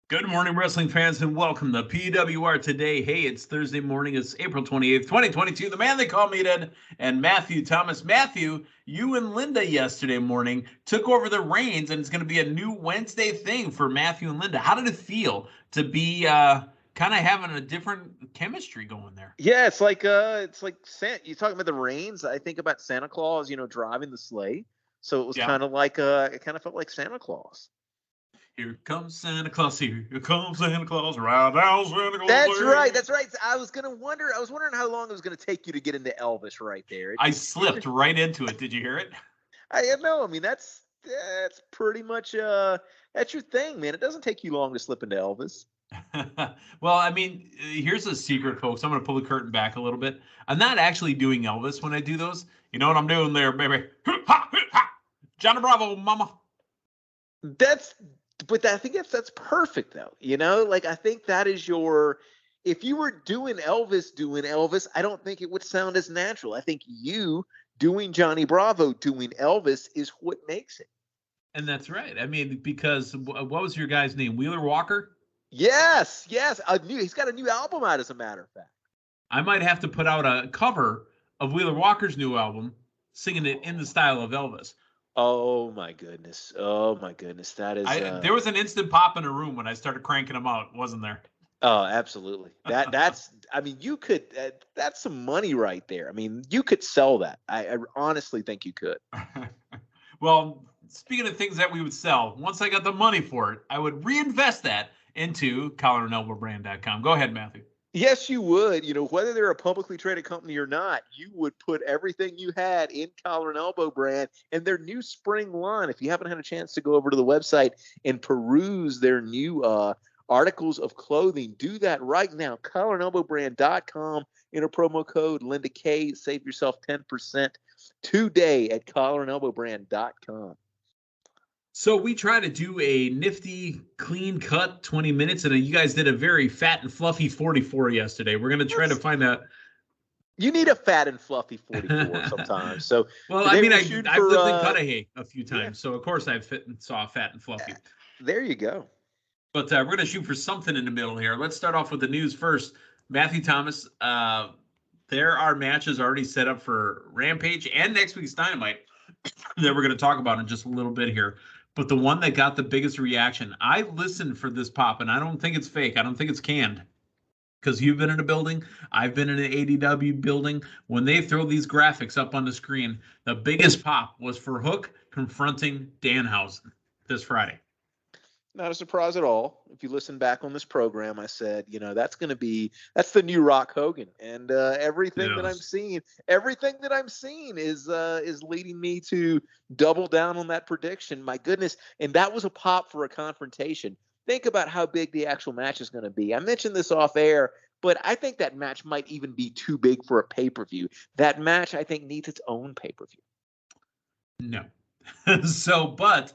Good morning, wrestling fans, and welcome to PWR today. Hey, it's Thursday morning. It's April 28th, 2022. The man they call Meathead and Matthew Thomas. Matthew, you and Linda yesterday morning took over the reins, and it's going to be a new Wednesday thing for Matthew and Linda. How did it feel to be kind of having a different chemistry going there? Yeah, it's like you talking about the reins. I think about Santa Claus, driving the sleigh. So it was Yeah. kind of like it kind of felt like Santa Claus. Here comes Santa Claus. Here comes Santa Claus. Ride down Santa Claus. That's right. That's right. I was wondering how long it was gonna take you to get into Elvis right there. I slipped right into it. Did you hear it? I know. I mean, that's pretty much that's your thing, man. It doesn't take you long to slip into Elvis. Well, I mean, here's a secret, folks. I'm going to pull the curtain back a little bit. I'm not actually doing Elvis when I do those. You know what I'm doing there, baby? Johnny Bravo, mama. I think that's perfect though. Like I think that is if you were doing Elvis, I don't think it would sound as natural. I think you doing Johnny Bravo, doing Elvis is what makes it. And that's right. I mean, because what was your guy's name? Wheeler Walker? Yes. He's got a new album out, as a matter of fact. I might have to put out a cover of Wheeler Walker's new album, singing it in the style of Elvis. Oh my goodness. That is. There was an instant pop in a room when I started cranking them out, wasn't there? Oh, absolutely. That's. I mean, you could. That's some money right there. I mean, you could sell that. I honestly think you could. Well, speaking of things that we would sell, once I got the money for it, I would reinvest that into collarandelbowbrand.com. Go ahead, Matthew. Yes, you would. Whether they're a publicly traded company or not, you would put everything you had in Collar and Elbow Brand and their new spring line. If you haven't had a chance to go over to the website and peruse their new articles of clothing, do that right now. collarandelbowbrand.com. Enter promo code Linda K. Save yourself 10% today at collarandelbowbrand.com. So we try to do a nifty, clean cut 20 minutes, and you guys did a very fat and fluffy 44 yesterday. We're going to try to find out. You need a fat and fluffy 44 sometimes. So, well, I mean, I've lived in Cudahy a few times, so of course I've saw fat and fluffy. There you go. But we're going to shoot for something in the middle here. Let's start off with the news first. Matthew Thomas, there are matches already set up for Rampage and next week's Dynamite that we're going to talk about in just a little bit here. But the one that got the biggest reaction, I listened for this pop, and I don't think it's fake. I don't think it's canned. Because you've been in a building, I've been in an ADW building. When they throw these graphics up on the screen, the biggest pop was for Hook confronting Danhausen this Friday. Not a surprise at all. If you listen back on this program, I said, that's the new Rock Hogan, and everything that I'm seeing is leading me to double down on that prediction. My goodness, and that was a pop for a confrontation. Think about how big the actual match is going to be. I mentioned this off air, but I think that match might even be too big for a pay-per-view. That match, I think, needs its own pay-per-view. No. But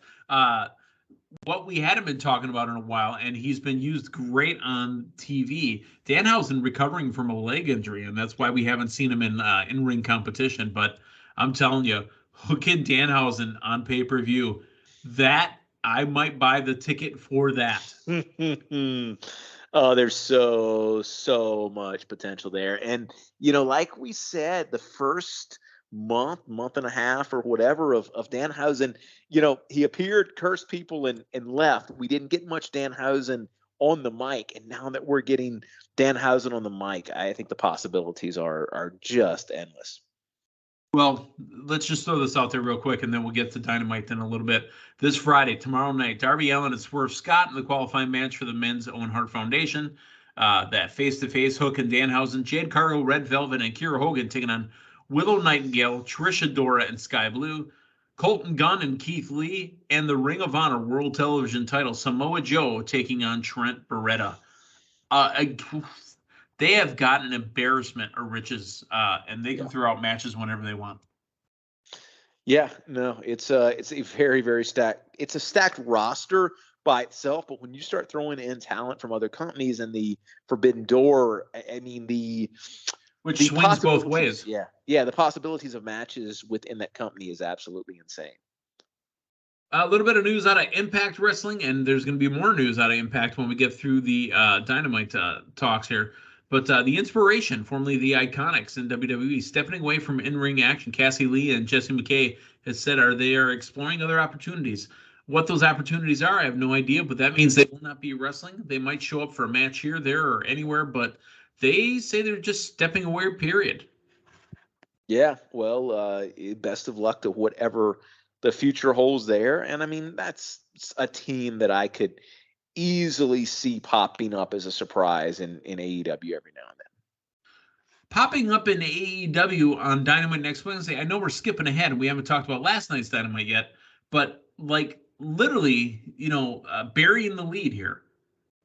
what we hadn't been talking about in a while, and he's been used great on TV. Danhausen recovering from a leg injury, and that's why we haven't seen him in ring competition. But I'm telling you, Hook and Danhausen on pay-per-view, that I might buy the ticket for that. Oh, there's so much potential there. And, like we said, the first month and a half or whatever of Danhausen, he appeared, cursed people, and left. We didn't get much Danhausen on the mic. And now that we're getting Danhausen on the mic, I think the possibilities are just endless. Well, let's just throw this out there real quick, and then we'll get to Dynamite in a little bit. This Friday, tomorrow night, Darby Allin and Swerve Scott in the qualifying match for the Men's Owen Hart Foundation. That face-to-face, Hook and Danhausen, Jade Cargill, Red Velvet, and Kiera Hogan taking on Willow Nightingale, Trish Adora, and Sky Blue, Colton Gunn and Keith Lee, and the Ring of Honor World Television title, Samoa Joe taking on Trent Beretta. They have got an embarrassment of riches, and they can throw out matches whenever they want. Yeah, no, it's a very, very stacked. It's a stacked roster by itself, but when you start throwing in talent from other companies and the Forbidden Door, I mean which swings both ways. Yeah, the possibilities of matches within that company is absolutely insane. A little bit of news out of Impact Wrestling, and there's going to be more news out of Impact when we get through the Dynamite talks here. But the Inspiration, formerly the Iconics in WWE, stepping away from in-ring action. Cassie Lee and Jesse McKay has said they are exploring other opportunities. What those opportunities are, I have no idea, but that means they will not be wrestling. They might show up for a match here, there, or anywhere, but they say they're just stepping away, period. Yeah, well, best of luck to whatever the future holds there. And I mean, that's a team that I could easily see popping up as a surprise in AEW every now and then. Popping up in AEW on Dynamite next Wednesday. I know we're skipping ahead and we haven't talked about last night's Dynamite yet, but like literally, burying the lead here.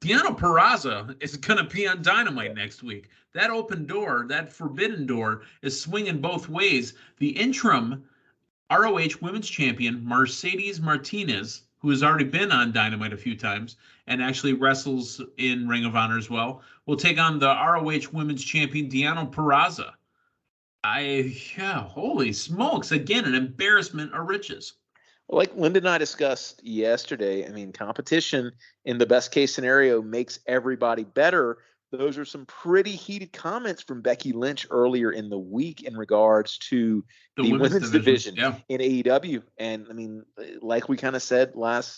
Deonna Purrazzo is going to be on Dynamite next week. That open door, that forbidden door, is swinging both ways. The interim ROH Women's Champion, Mercedes Martinez, who has already been on Dynamite a few times and actually wrestles in Ring of Honor as well, will take on the ROH Women's Champion, Deonna Purrazzo. Holy smokes. Again, an embarrassment of riches. Like Linda and I discussed yesterday, I mean, competition in the best case scenario makes everybody better. Those are some pretty heated comments from Becky Lynch earlier in the week in regards to the women's division in AEW. And I mean, like we kind of said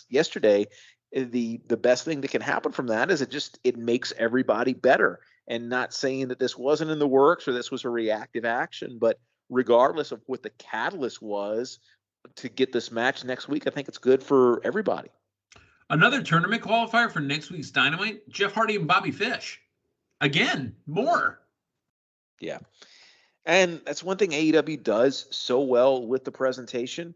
yesterday, the best thing that can happen from that is it makes everybody better. And not saying that this wasn't in the works or this was a reactive action, but regardless of what the catalyst was to get this match next week, I think it's good for everybody. Another tournament qualifier for next week's Dynamite, Jeff Hardy and Bobby Fish. Again, more. Yeah. And that's one thing AEW does so well with the presentation.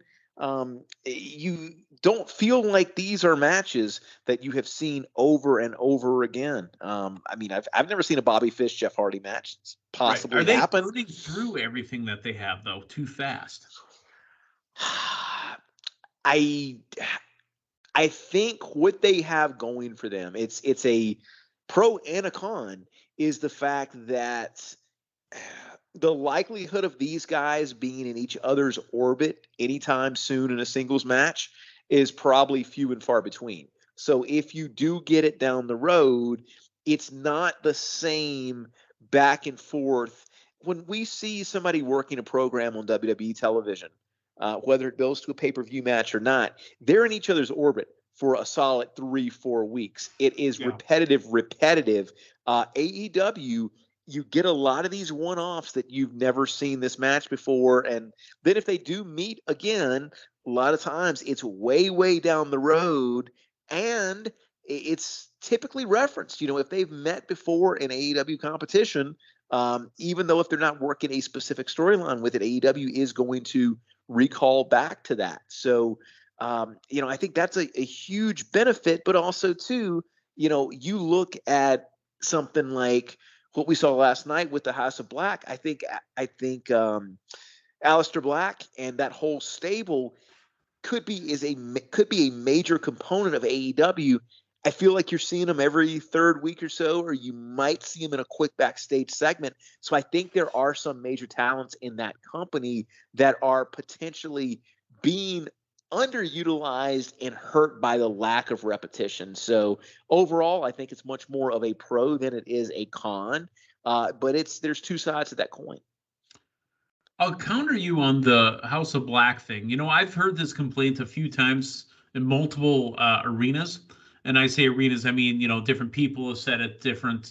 You don't feel like these are matches that you have seen over and over again. I mean, I've never seen a Bobby Fish Jeff Hardy match possibly happen. Are they burning through everything that they have though too fast? I think what they have going for them, it's a pro and a con, is the fact that the likelihood of these guys being in each other's orbit anytime soon in a singles match is probably few and far between. So if you do get it down the road, it's not the same back and forth. When we see somebody working a program on WWE television, whether it goes to a pay-per-view match or not, they're in each other's orbit for a solid 3-4 weeks. It is repetitive. AEW, you get a lot of these one-offs that you've never seen this match before. And then if they do meet again, a lot of times it's way, way down the road. And it's typically referenced, if they've met before in AEW competition, even though if they're not working a specific storyline with it, AEW is going to recall back to that. So, I think that's a huge benefit, but also too, you look at something like what we saw last night with the House of Black. I think Aleister Black and that whole stable could be a major component of AEW. I feel like you're seeing them every third week or so, or you might see them in a quick backstage segment. So I think there are some major talents in that company that are potentially being underutilized and hurt by the lack of repetition. So overall, I think it's much more of a pro than it is a con. But there's two sides to that coin. I'll counter you on the House of Black thing. I've heard this complaint a few times in multiple arenas. And I say arenas, I mean, different people have said it, different,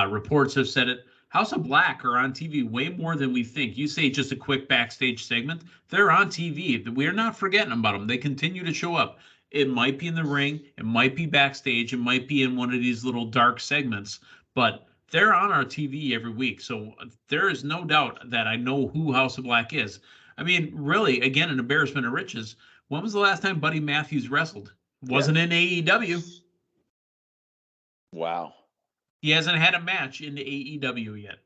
reports have said it. House of Black are on TV way more than we think. You say just a quick backstage segment. They're on TV. We're not forgetting about them. They continue to show up. It might be in the ring. It might be backstage. It might be in one of these little dark segments. But they're on our TV every week. So there is no doubt that I know who House of Black is. I mean, really, again, an embarrassment of riches. When was the last time Buddy Matthews wrestled? Wasn't in AEW. Wow. He hasn't had a match in the AEW yet.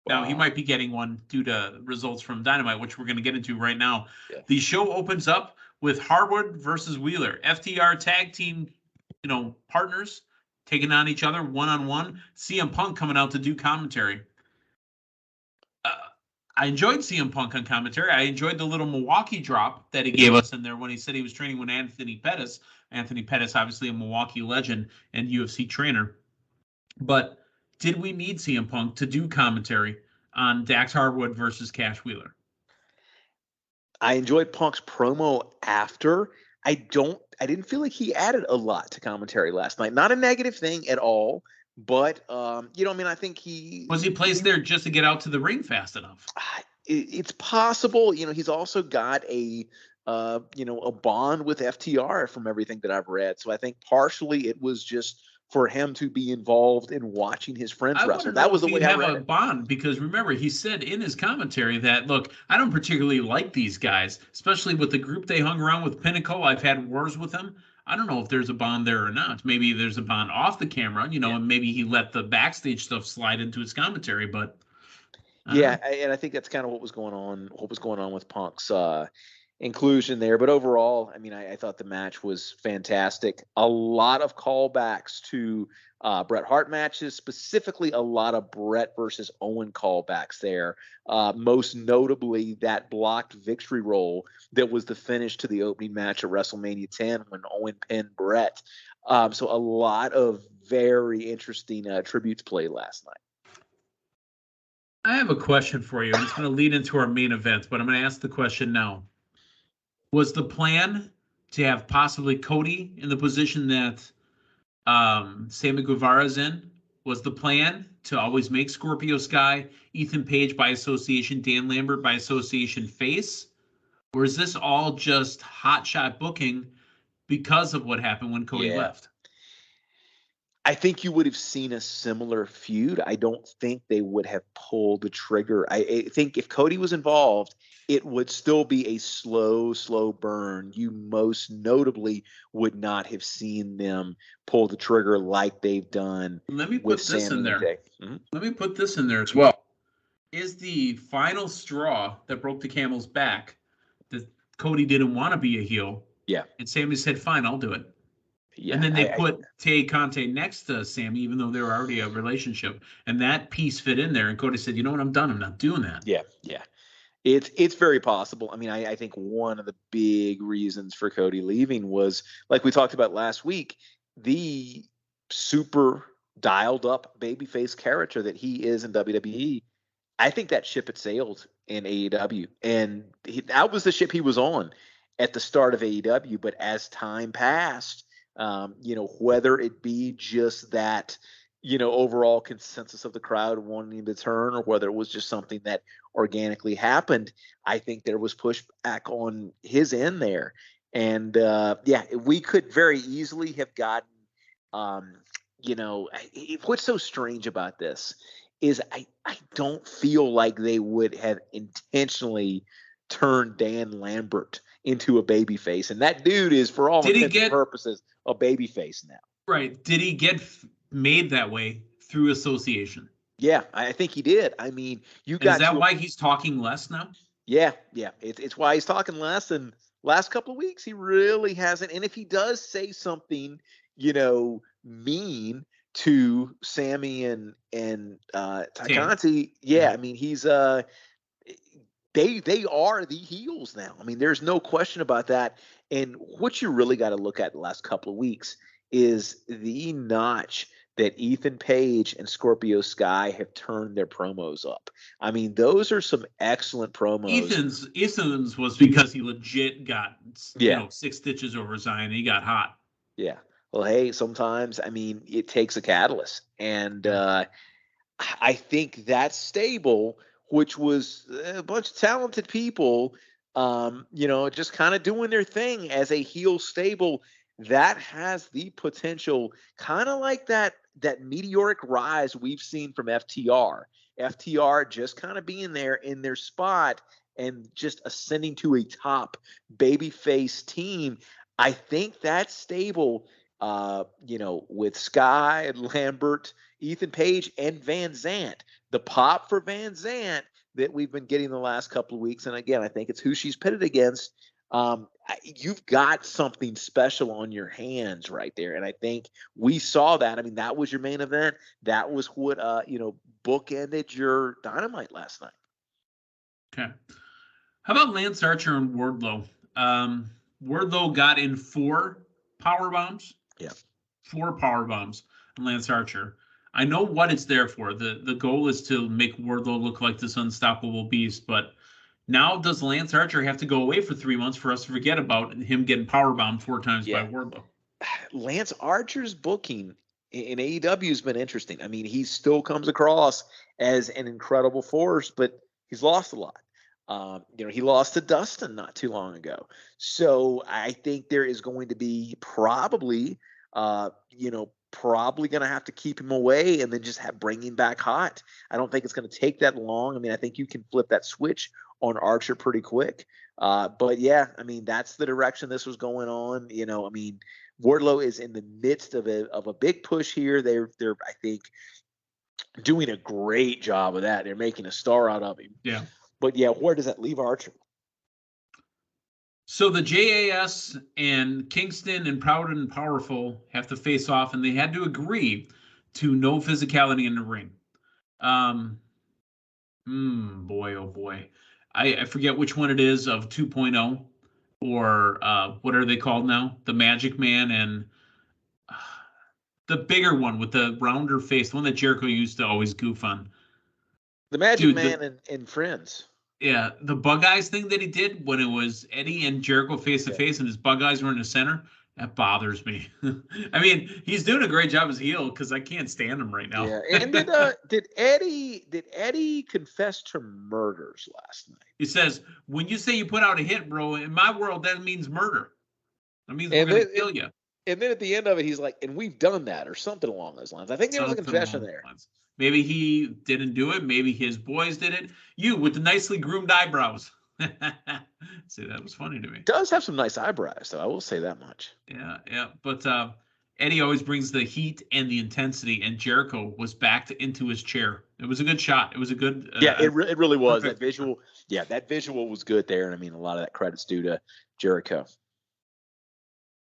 Wow. Now, he might be getting one due to results from Dynamite, which we're going to get into right now. Yeah. The show opens up with Harwood versus Wheeler. FTR tag team, partners taking on each other one-on-one. CM Punk coming out to do commentary. I enjoyed CM Punk on commentary. I enjoyed the little Milwaukee drop that he gave us in there when he said he was training with Anthony Pettis. Anthony Pettis, obviously a Milwaukee legend and UFC trainer. But did we need CM Punk to do commentary on Dax Harwood versus Cash Wheeler? I enjoyed Punk's promo after. I didn't feel like he added a lot to commentary last night. Not a negative thing at all, but I think Was he placed there just to get out to the ring fast enough? It's possible. He's also got a bond with FTR from everything that I've read. So I think partially it was just for him to be involved in watching his friends wrestle. That was the way I read it. A bond, because remember, he said in his commentary that, look, I don't particularly like these guys, especially with the group they hung around with Pinnacle. I've had wars with them. I don't know if there's a bond there or not. Maybe there's a bond off the camera, and maybe he let the backstage stuff slide into his commentary, but and I think that's kind of what was going on with Punk's inclusion there. But overall, I thought the match was fantastic. A lot of callbacks to Bret Hart matches, specifically a lot of Bret versus Owen callbacks there. Most notably, that blocked victory roll that was the finish to the opening match at WrestleMania 10 when Owen pinned Bret. So a lot of very interesting tributes played last night. I have a question for you. It's going to lead into our main event, but I'm going to ask the question now. Was the plan to have possibly Cody in the position that Sammy Guevara's in? Was the plan to always make Scorpio Sky, Ethan Page by association, Dan Lambert by association face? Or is this all just hotshot booking because of what happened when Cody left? I think you would have seen a similar feud. I don't think they would have pulled the trigger. I think if Cody was involved, it would still be a slow burn. You most notably would not have seen them pull the trigger like they've done. Let me put this in there. Mm-hmm. Let me put this in there as well. Is the final straw that broke the camel's back that Cody didn't want to be a heel? Yeah. And Sammy said, fine, I'll do it. Yeah, and then they put Tay Conte next to Sammy, even though they were already a relationship. And that piece fit in there. And Cody said, you know what, I'm done. I'm not doing that. Yeah. It's very possible. I think one of the big reasons for Cody leaving was, like we talked about last week, the super dialed up babyface character that he is in WWE. I think that ship had sailed in AEW. And that was the ship he was on at the start of AEW. But as time passed, whether it be just that, overall consensus of the crowd wanting to turn, or whether it was just something that organically happened, I think there was pushback on his end there. And we could very easily have gotten, what's so strange about this is I don't feel like they would have intentionally turned Dan Lambert into a babyface, and that dude is, for all intents and purposes, a babyface now. Right? Did he get made that way through association? Yeah, I think he did. Is that why he's talking less now? Yeah. It's why he's talking less. And last couple of weeks, he really hasn't. And if he does say something, mean to Sammy and Tay Conti, he's they are the heels now. There's no question about that. And what you really got to look at the last couple of weeks is the notch that Ethan Page and Scorpio Sky have turned their promos up. Those are some excellent promos. Ethan's was because he legit got 6 stitches over his eye and he got hot. Yeah. Well, hey, sometimes it takes a catalyst, and I think that stable, which was a bunch of talented people, just kind of doing their thing as a heel stable, that has the potential, kind of like that meteoric rise we've seen from FTR. FTR just kind of being there in their spot and just ascending to a top babyface team. I think that stable, with Sky and Lambert, Ethan Page, and Van Zant, the pop for Van Zant that we've been getting the last couple of weeks. And again, I think it's who she's pitted against. You've got something special on your hands right there. And I think we saw that. That was your main event. That was what, bookended your Dynamite last night. Okay. How about Lance Archer and Wardlow? Wardlow got in 4 power bombs. Yeah. 4 power bombs on Lance Archer. I know what it's there for. The goal is to make Wardlow look like this unstoppable beast, but now does Lance Archer have to go away for 3 months for us to forget about him getting power bombed 4 times by Wardlow? Lance Archer's booking in AEW has been interesting. I mean, he still comes across as an incredible force, but he's lost a lot. He lost to Dustin not too long ago. So I think there is going to be probably going to have to keep him away and then just bring him back hot. I don't think it's going to take that long. I mean, I think you can flip that switch on Archer pretty quick. But yeah, I mean, that's the direction this was going on. I mean, Wardlow is in the midst of a big push here. They're I think doing a great job of that. They're making a star out of him. Yeah. But yeah, where does that leave Archer? So the JAS and Kingston and Proud and Powerful have to face off, and they had to agree to no physicality in the ring. Boy, oh boy. I forget which one it is of 2.0 or what are they called now? The Magic Man and the bigger one with the rounder face, the one that Jericho used to always goof on. The Magic Man and Friends. Yeah, the bug eyes thing that he did when it was Eddie and Jericho face to face and his bug eyes were in the center, that bothers me. I mean, he's doing a great job as heel because I can't stand him right now. Yeah, and did Eddie confess to murders last night? He says, when you say you put out a hit, bro, in my world, that means murder. That means we're going to kill you. And then at the end of it, he's like, and we've done that or something along those lines. I think there was a confession there. Maybe he didn't do it. Maybe his boys did it. You with the nicely groomed eyebrows. See, that was funny to me. Does have some nice eyebrows, though. I will say that much. Yeah. But Eddie always brings the heat and the intensity, and Jericho was backed into his chair. It was a good shot. It was a good. It really was. That visual. Yeah, that visual was good there. And I mean, a lot of that credit's due to Jericho.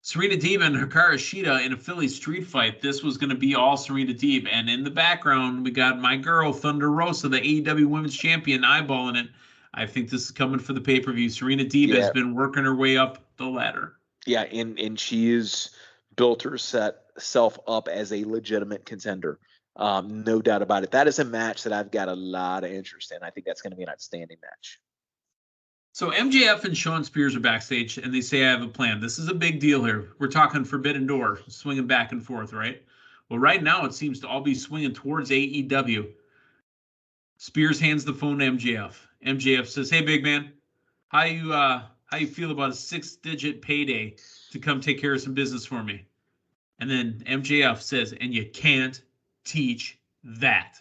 Serena Deeb and Hikaru Shida in a Philly street fight. This was going to be all Serena Deeb. And in the background, we got my girl, Thunder Rosa, the AEW Women's Champion, eyeballing it. I think this is coming for the pay-per-view. Serena Deeb has been working her way up the ladder. Yeah, and she has built herself up as a legitimate contender. No doubt about it. That is a match that I've got a lot of interest in. I think that's going to be an outstanding match. So MJF and Shawn Spears are backstage, and they say, I have a plan. This is a big deal here. We're talking Forbidden Door, swinging back and forth, right? Well, right now it seems to all be swinging towards AEW. Spears hands the phone to MJF. MJF says, hey, big man, how you feel about a 6-digit payday to come take care of some business for me? And then MJF says, and you can't teach that.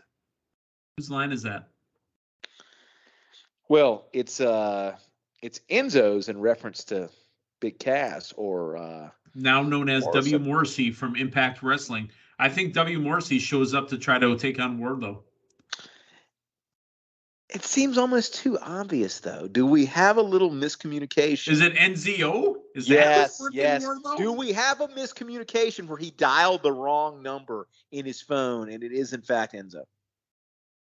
Whose line is that? Well, it's Enzo's in reference to Big Cass, or now known as W. Morrissey from Impact Wrestling. I think W. Morrissey shows up to try to take on Wardlow. It seems almost too obvious, though. Do we have a little miscommunication? Is it NZO? Yes. Do we have a miscommunication where he dialed the wrong number in his phone, and it is in fact Enzo?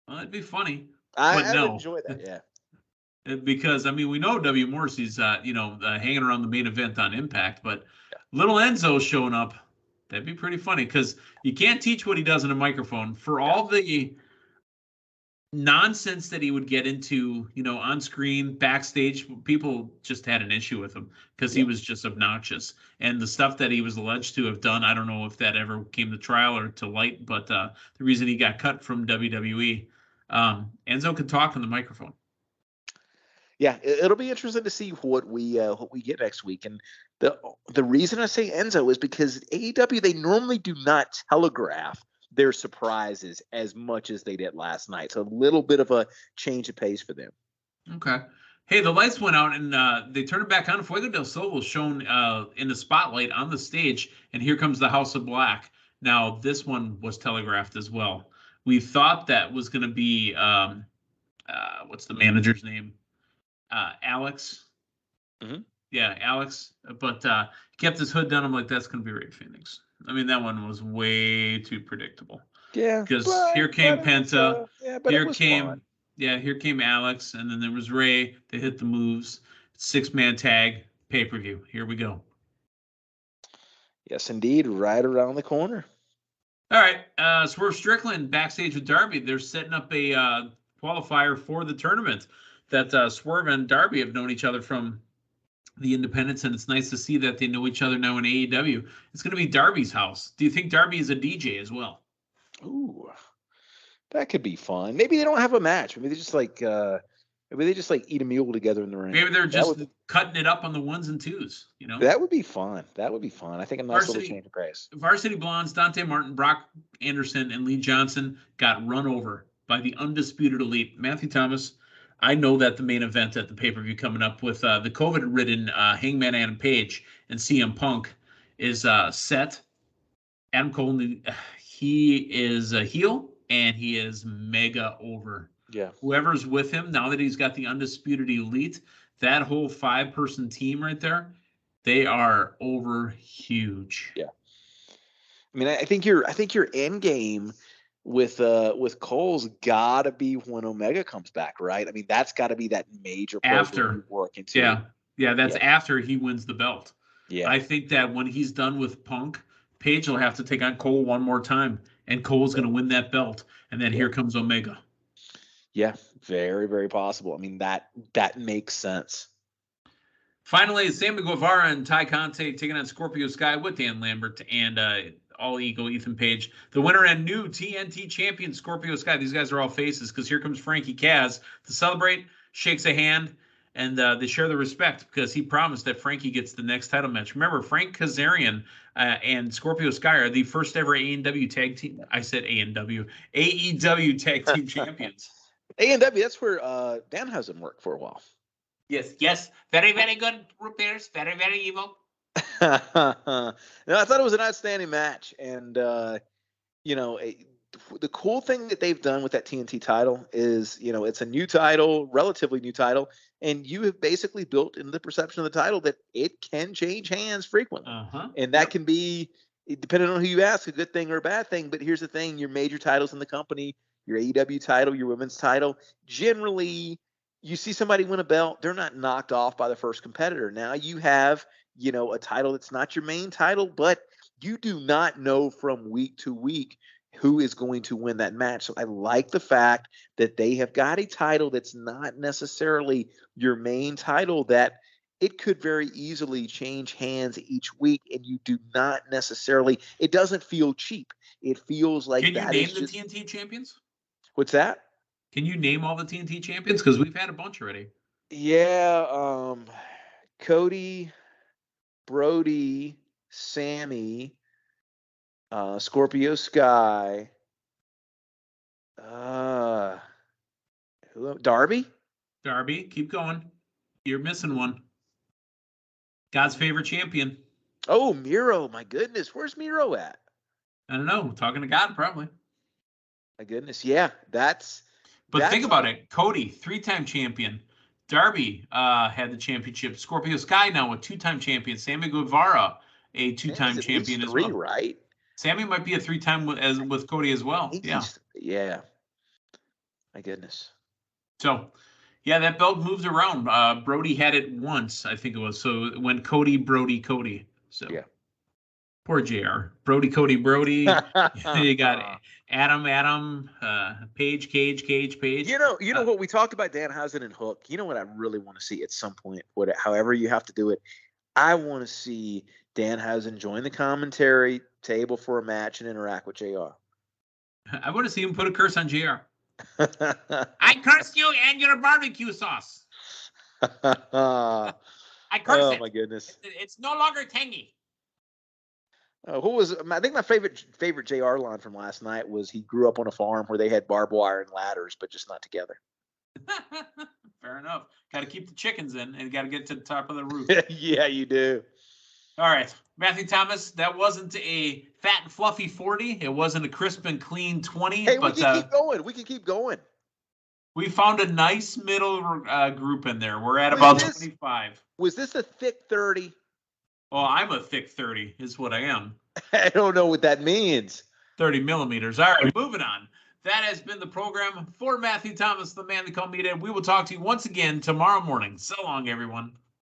Well, it'd be funny. I would enjoy that. Yeah. Because, I mean, we know W. Morrissey's, hanging around the main event on Impact, but little Enzo showing up, that'd be pretty funny because you can't teach what he does in a microphone. For all the nonsense that he would get into, on screen, backstage, people just had an issue with him because he was just obnoxious. And the stuff that he was alleged to have done, I don't know if that ever came to trial or to light, but the reason he got cut from WWE, Enzo can talk on the microphone. Yeah, it'll be interesting to see what we get next week. And the reason I say Enzo is because AEW, they normally do not telegraph their surprises as much as they did last night. So a little bit of a change of pace for them. Okay. Hey, the lights went out and they turned it back on. Fuego del Sol was shown in the spotlight on the stage, and here comes the House of Black. Now, this one was telegraphed as well. We thought that was going to be, what's the manager's name? Alex. Mm-hmm. Yeah, Alex. But he kept his hood down. I'm like, that's going to be Ray Phoenix. I mean, that one was way too predictable. Yeah. Because here came Penta. Here came Yeah, here came Alex, and then there was Ray. They hit the moves. 6-man tag, pay-per-view. Here we go. Yes, indeed. Right around the corner. All right. Swerve Strickland backstage with Darby. They're setting up a qualifier for the tournament that Swerve and Darby have known each other from the independents, and it's nice to see that they know each other now in AEW. It's going to be Darby's house. Do you think Darby is a DJ as well? Ooh, that could be fun. Maybe they don't have a match. Maybe they just like eat a meal together in the ring. Maybe they're just cutting it up on the 1s and 2s. You know, that would be fun. That would be fun. I think a nice little change of pace. Varsity Blondes, Dante Martin, Brock Anderson, and Lee Johnson got run over by the undisputed elite. Matthew Thomas. I know that the main event at the pay-per-view coming up with the COVID-ridden Hangman Adam Page and CM Punk is set. Adam Cole, he is a heel, and he is mega over. Yeah. Whoever's with him, now that he's got the undisputed elite, that whole 5-person team right there, they are over huge. Yeah. I mean, I think your end game with Cole's gotta be when Omega comes back, right? I mean, that's gotta be that major after work into. Yeah, that's after he wins the belt. Yeah. I think that when he's done with Punk, Page will have to take on Cole one more time, and Cole's going to win that belt, and then here comes Omega. Yeah, very, very possible. I mean, that makes sense. Finally, Sammy Guevara and Ty Conte taking on Scorpio Sky with Dan Lambert and All Ego Ethan Page. The winner and new TNT champion Scorpio Sky. These guys are all faces because here comes Frankie Kaz to celebrate, shakes a hand, and they share the respect because he promised that Frankie gets the next title match. Remember, Frank Kazarian and Scorpio Sky are the first ever AEW tag team. I said AEW tag team champions. AEW, that's where Danhausen worked for a while. Yes. Very, very good root beers. Very, very evil. No, I thought it was an outstanding match. And, the cool thing that they've done with that TNT title is, it's a new title, relatively new title, and you have basically built into the perception of the title that it can change hands frequently. And that can be, depending on who you ask, a good thing or a bad thing. But here's the thing, your major titles in the company, your AEW title, your women's title, generally you see somebody win a belt, they're not knocked off by the first competitor. Now you have, a title that's not your main title, but you do not know from week to week who is going to win that match. So I like the fact that they have got a title that's not necessarily your main title, that it could very easily change hands each week, and you do not necessarily, it doesn't feel cheap. It feels like Can you name the TNT champions? What's that? Can you name all the TNT champions? Because we've had a bunch already. Yeah, Cody, Brody, Sammy, Scorpio Sky, Darby, keep going. You're missing one. God's favorite champion. Oh, Miro, my goodness. Where's Miro at? I don't know. Talking to God, probably. My goodness. Yeah, that's think about it. Cody, 3-time champion. Darby had the championship. Scorpio Sky now a 2-time champion. Sammy Guevara, a 2-time champion as well. Right? Sammy might be a 3-time with Cody as well. Yeah. My goodness. So, yeah, that belt moves around. Brody had it once, I think it was. So it went Cody, Brody, Cody. So yeah. Poor JR. Brody, Cody, Brody. You got Adam, Page, Cage. You know what we talked about Danhausen and Hook. You know what I really want to see at some point, however you have to do it. I want to see Danhausen join the commentary table for a match and interact with JR. I want to see him put a curse on JR. I curse you and your barbecue sauce. I curse it. Oh my goodness. It's no longer tangy. I think my favorite JR line from last night was he grew up on a farm where they had barbed wire and ladders, but just not together. Fair enough. Got to keep the chickens in and got to get to the top of the roof. Yeah, you do. All right. Matthew Thomas, that wasn't a fat and fluffy 40. It wasn't a crisp and clean 20. Hey, we can keep going. We can keep going. We found a nice middle group in there. We're at about 25. Was this a thick 30? Well, I'm a thick 30 is what I am. I don't know what that means. 30 millimeters. All right, moving on. That has been the program for Matthew Thomas, the man they call Meathead. We will talk to you once again tomorrow morning. So long, everyone.